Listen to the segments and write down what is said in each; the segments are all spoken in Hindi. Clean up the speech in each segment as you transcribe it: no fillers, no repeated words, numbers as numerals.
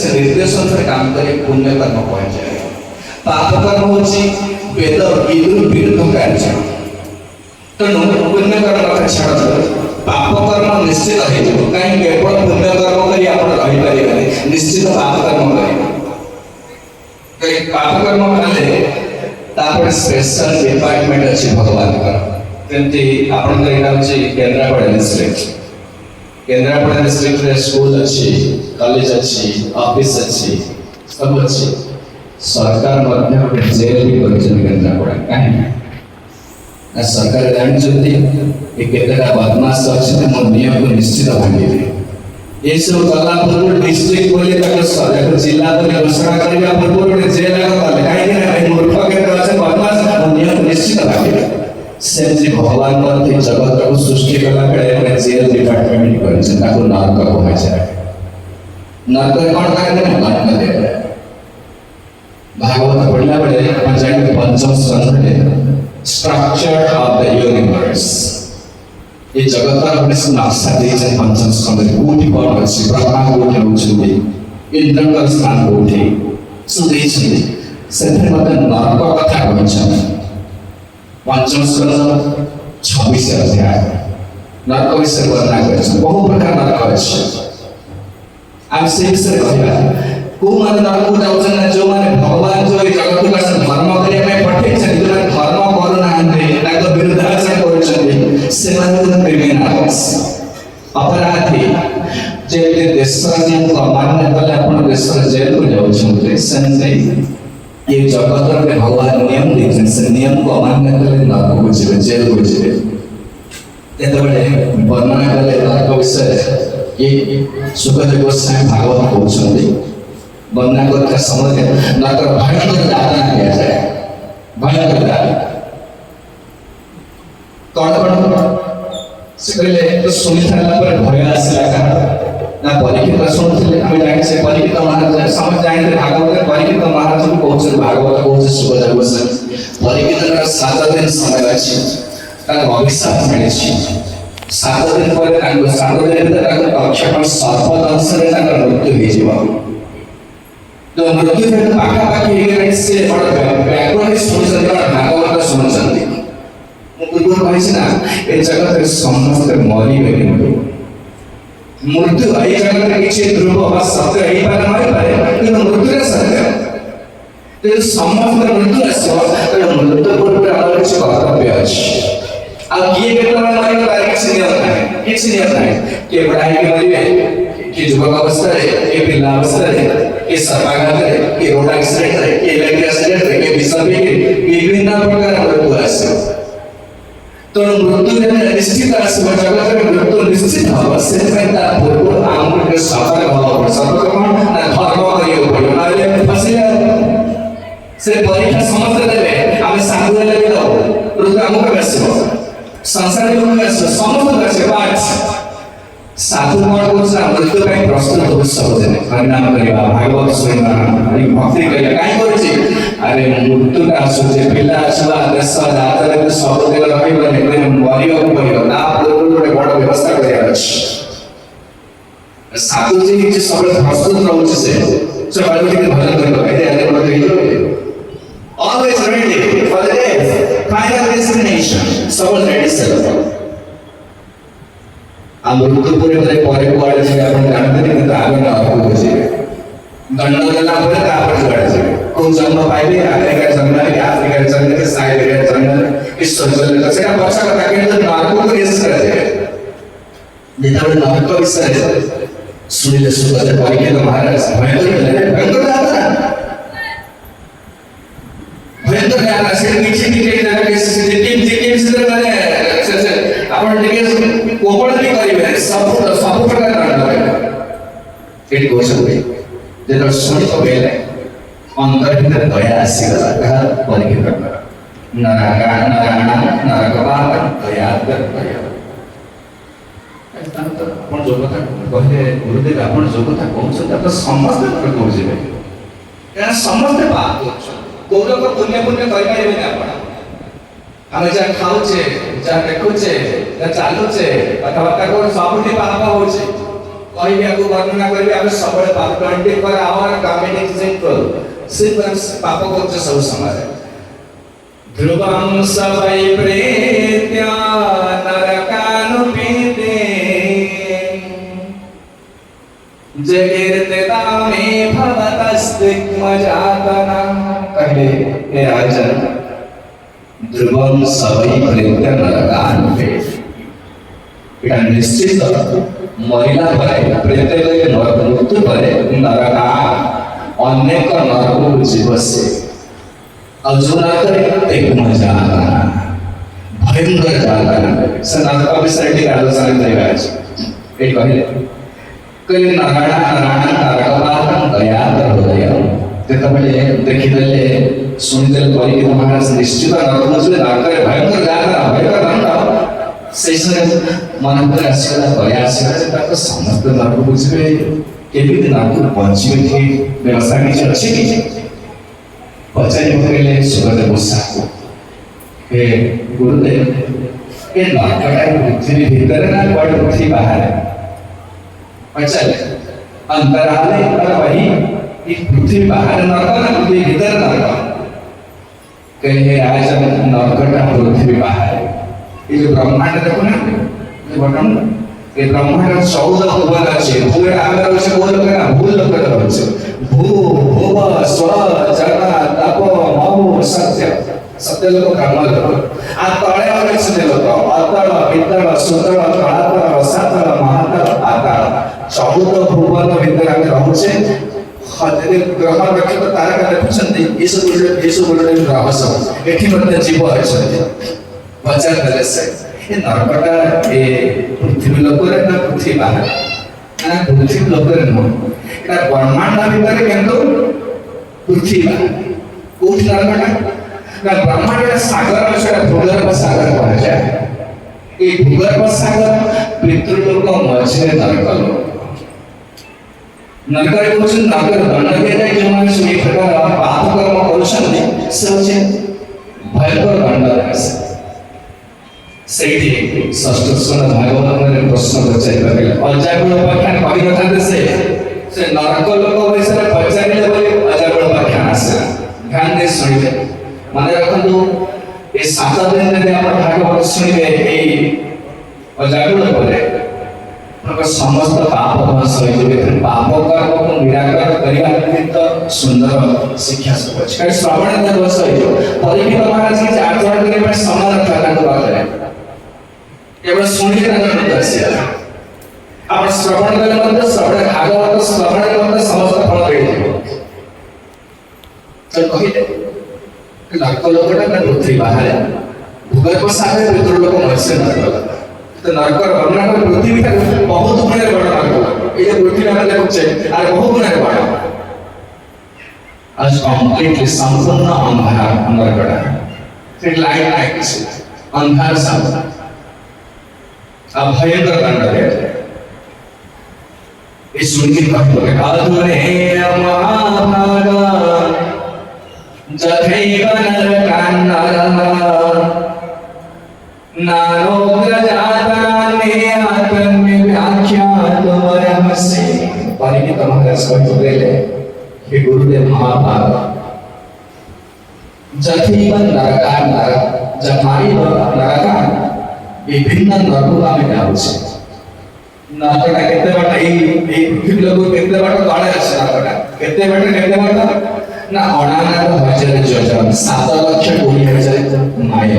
से निर्देश अनुसार काम करे पुण्य कर्म कहे पाप कर्म होची वेद विरुद्ध कार्य तेणु पुण्य कर्म का छाड़ पाप कर्म निश्चित हो कहीं केवल पुण्य कर्म करी आप रही पारे निश्चित पाप कर्म करें पाप कर्म कले तापर स्पेशल डिपार्टमेंट अच्छी भगवान का जमती आपण एटा होची केंद्रापड़ा डिस्ट्रिक्ट केंद्रापड़ा डिस्ट्रिक्ट रे स्कूल अच्छी कॉलेज अच्छी ऑफिस अच्छी सब अच्छी सरकार मध्य गोटे जेल भी करिसन केंद्रापड़ा काहे ना सरकार जानछंती ए केतेटा बदमाश अछि त मो नियम को निश्चित भांगिबे ए सब कला पूर्व डिस्ट्रिक्ट बोले ताको सरकार जिला बोले घोषणा करिया पूर्व जेल लागले काहे ना मूर्ख केते अछि बदमाश मो नियम को निश्चित भांगिबे सेमती भगवान मध्य जगत को सृष्टि कला बेले जेल डिपार्टमेंट करिसन ताको नरक कहा जाय नरक कोन काहे नरक दे भागवत पढ़ला बेले अपन जानि पंचम स्कंध में स्ट्रक्चर ऑफ द यूनिवर्स ये जगत का अपने नक्शा देइछन पंचम स्कंध में कोटि कोन अछि ब्रह्मा कोटि होछन्ती इंद्र का स्थान कोटि सुदेइछन्ती सेथे मते नरक कथा कहछन पंचम स्कंद 26 अध्याय नरक विषय वर्णना करछन बहु प्रकार नरक अछि हम से विषय कहला को मन नरक जाउछन ना जो माने भगवान जो ए जगत को धर्म करिया में पठे छन जो धर्म करू नांते ताको विरुद्धाचरण करछन से माने क्रिमिनल्स अपराधी जे देश नियम को अमान्य कले अपन देश जेल को जाउछन सेंसे ये जगत में भगवान नियम देते से नियम को अमान्य कले नरक को जीवे जेल को जीवे एतबे वर्णना कले नरक विषय ये सुखदेव गोस्वामी भागवत कहउछन्ती वर्णना करते समय नरक भयंकर यातना किया जाए भयंकर यातना कौन से कहले तो सुनि थाला पर भय आसला का ना परीक्षित सुनथिले हम जानि से परीक्षित महाराज समझ जानि भागवत परीक्षित महाराज को कहउछ भागवत कहउछ सुखदेव गोस्वामी परीक्षित का 7 दिन समय अछि ता अभिशाप मिलिछि 7 दिन पर ताको 7 दिन तक अक्षर सर्प दंश रे ताको मृत्यु हे जीव तो मृत्यु रे पाखा पाखी हे से बड़ बैकग्राउंड सुनसन भागवत सुनसंती मु पूर्व कहिस ना ए जगत रे समस्त मरिबे किंतु मृत्यु ए जगत रे किछि ध्रुव वा सत्य ए पार नै पारे किंतु मृत्यु रे सत्य ते समस्त मृत्यु आसो तो मृत्यु पूर्व हमर किछि कर्तव्य अछि आ किए केतरा मरिबे तार किछि नियम नै के पढ़ाई के मरिबे कि युवक अवस्था रे के पिला अवस्था रे के सपाघात रे के रोड एक्सीडेंट रे के इलेक्ट्रिक एक्सीडेंट रे के विषय के विभिन्न प्रकार मृत्यु आसो तो मृत्यु रे निश्चित आसो जगत रे मृत्यु निश्चित हो से ता पूर्व आम के सफल हो सफल कोन ना धर्म करियो पड़ो नाले फसिला से परीक्षा समस्त देबे हम साधु ले दो मृत्यु हमको बेसो संसार को बेसो समस्त बेसो बात साधु कोन कोसा मृत्यु ପାଇଁ ପ୍ରସ୍ତୁତ हो सब देने परिणाम करिवा भागवत सुनिवा अनि भक्ति करिया काई करछि अरे मृत्यु का सोचे पिला छवा देश जात रे सब देग रहिबो ने कोइ मरियो पड़ियो ना पूर्व रे बड़ व्यवस्था करिया अछि साधु जी जे सब प्रस्तुत रहउछि से बालू के भजन करियो एते आले बड़ कहियो always ready for the day final destination सब रेडी सेल्फ हम मृत्यु पूरे परे कुआडे जे आपण जानते कि आगे ना हो जे दंड देला परे तापर जुआडे जे कोन जन्म पाइबे अमेरिका जन्म के अफ्रीका जन्म के साइबेरिया जन्म इस सोचले तो सेटा पछा कथा के तो नरक को केस करे जे जेता नरक विषय सुनिले सुखदेव परीक्षित महाराज भयंकर यात्रा से नीचे नीचे जाकर के टीम से माने आपण टिके कोपड़ भी करिवे सब प्रकार करबे एट गोसबे जे दर्शन तो बेले अंतर भीतर दया आसीगला कहा परीक्षित कर नरक बाप दया दया आपण जो कथा कहले गुरुदेव आपण जो कथा कहउछ त समस्त नरक हो जेबे या समस्त पाप कोन को पुण्य पुण्य करि पाइबे ना आपण ଆମେ ଯା ଖାଉଛେ ଯା ଦେଖୁଛେ ଯା ଚାଲୁଛେ କଥାବାର୍ତ୍ତା କରୁ ସବୁଠି ପାପ ହଉଛି कहि आपको वर्णना करबे आप सब 24 कम्युनिटी सिर्फ पाप करछ सब समय ध्रुवं सवै प्रेत्य नरकानुपीते जगीर्ते तामे भवतस्तिग्मजातना कहले हे राजन ध्रुवं सवै प्रेत्य नरकानुपीते এটা নিশ্চিত মরিলা পরে প্রেতের মৃত্যু পরে নরকা অনেক নরক জীবসে अजूनतरी एक मजा भयंकर जाता से नरक विषय की आलोचना करायची एक कहले नरकाना नरकवाहन गया हृदय तेतबेले देखिदेले सुनिदेले परिकित महाराज निश्चित नरक बुझले नरक भयंकर जाता भयंकर दंड से मन पर आशीर्वाद गया आशीर्वाद से समस्त नरक बुझे केमिति नरक पहुंची थी व्यवस्था किसी अच्छी की पचारी पकड़े सुगंध गुस्सा हे गुरुदेव ये नरकटा पृथ्वी भीतर ना बड़ पृथ्वी बाहर पचारे अंतराल पर वही ये पृथ्वी बाहर नरक ना पृथ्वी भीतर नरक कहे आज नरकटा पृथ्वी बाहर ये जो ब्रह्मांड देखो ना ये बटन ये ब्रह्मांड 14 भुवन আছে ভূয়ে আমরা হচ্ছে কোন লোক না ভূল লোক হচ্ছে भू भुव स्व जन तप मऊ सत्य सत्य लोक कामल आ तळे आहे लोक अतळ पितळ सुतळ कळातळ रसातळ महातळ आतळ 14 भुवन भीतर ଆମେ ରହୁଛେ हजरे ग्रह नक्षत्र तारका ଦେଖୁଛନ୍ତି ଏସବୁ ଗୋଟେ ରହସ୍ୟ ଏଠି ମଧ୍ୟ ଜୀବ ଅଛନ୍ତି बचार करे से ये नरकटा ए पृथ्वी लोकरे ना पृथ्वी बाहर ना पृथ्वी लोकरे न एटा ब्रह्मांड भीतर केंद्र पृथ्वी बाहर कोठ नरकटा ना ब्रह्मांड सागर আছে भूगर्भ सागर कहा जाए ए भूगर्भ सागर पितृलोक मझे नरक लोक नरक कुछ नगर दंड के जाए जो माने सुई प्रकार पाप कर्म करूछन्ति से होचे भयंकर दंड देसे ସେଇଠି ଷଷ୍ଠ ସ୍କନ୍ଧ ଭାଗବତରେ ପ୍ରଶ୍ନ ପଚାରିପାରିଲେ ଅଜାଗୁଳ ଉପାଖ୍ୟାନ କହିନଥାନ୍ତେ ସେ ନରକ ଲୋକ ବିଷୟରେ ପଚାରିଲେ ବୋଲି ଅଜାଗୁଳ ଉପାଖ୍ୟାନ ଆସିଲା ଧ୍ୟାନ ଦେଇ ଶୁଣିବେ ମନେ ରଖନ୍ତୁ ଏ 7 ଦିନ ଯଦି ଆପଣ ଭାଗବତ ଶୁଣିବେ ଏଇ ଅଜାଗୁଳ ପରେ ସମସ୍ତ ପାପ ଧ୍ୱଂସ ହୋଇଯିବେ ପାପ କର୍ମକୁ ନିରାକରଣ କରିବା ନିମିତ୍ତ ସୁନ୍ଦର ଶିକ୍ଷା ସବୁ ଅଛି କାରଣ ଶ୍ରବଣ ଦିବସ ହୋଇଯିବ ପରୀକ୍ଷିତ ମହାରାଜ କିଛି ଆଚରଣ କରିବା ପାଇଁ ସମୟ ନଥିଲା ତାଙ୍କ ପାଖରେ केवल सुनिए ना दर्शिया आप श्रवण कले मध्य श्रवण भागवत श्रवण मध्य समस्त फल देई तो कहिले कि नरक लोकटा ना पृथ्वी बाहर भूगर्भ सागर पितृ लोक मत्स्य नरक तो नरक वर्णना कर पृथ्वी का बहुत गुणे बड़ नरक ये पृथ्वी में देखछे और बहुत गुणे बड़ आज कंप्लीटली संपूर्ण अंधार नरकटा फिर लाइट नहीं किसी अंधार सब भयंकर दंड है इस सुनके कहते अधुरे महाभागा जथैव नरकान्नरः नारोग्रजातान्मे आत्मन्य व्याख्यातुमर्हसि परिणित महाराज कहते हे गुरुदेव महाभागा जथैव नरकान्नरः जथैव नरकान् विभिन्न नरक आमे जाउछे नरकटा केते बाटा ए पृथ्वी लोक केते बाटा तळे আছে नरकटा केते बाटा ना अणानार हजार योजन 7,20,000 mile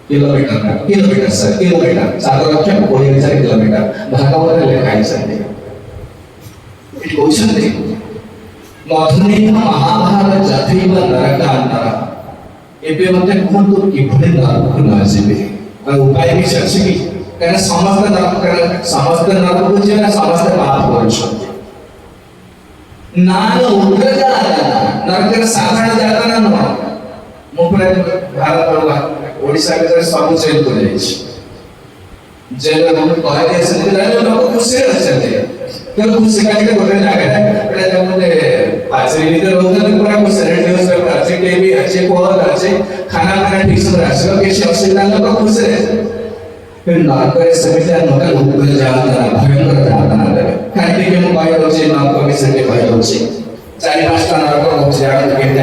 kilometre sir kilometre 7,20,000 kilometre Bhagavata लेखा है कोछन्ते मधुरै महाभारत जथैव नरकान्नरः एबे मते कोन तो किभଳି नरक न आसीबे उपाय भी अच्छी की कहना समस्त नरक बुझे ना समस्त पाप करूछन्ते नान उग्र जाता नरक साधारण जाता ना न मुपुरा भारत पड़वा ओडिसा के सब जेल को जाई जेल में हम कह दे से लोग खुशी रहते तो खुशी का के गोटे जागा है एटा जमते आचरी भीतर होते पूरा खुशी न्यूज़ पेपर अच्छे टीवी अच्छे कॉल अच्छे खाना ठीक से रास्ता के असुविधा लोग खुश रहे କିନ୍ତୁ ନରକରେ ସେମିତି ନକା ଉପରେ ଯାଆନ୍ତା ଭୟଙ୍କର ଯାଆନ୍ତା କାହିଁକି ମୁଁ କହିଦେଉଛି ନରକ ବିଷୟରେ କହିଦେଉଛି 4-5ଟା ନରକ ଅଛି କେମିତି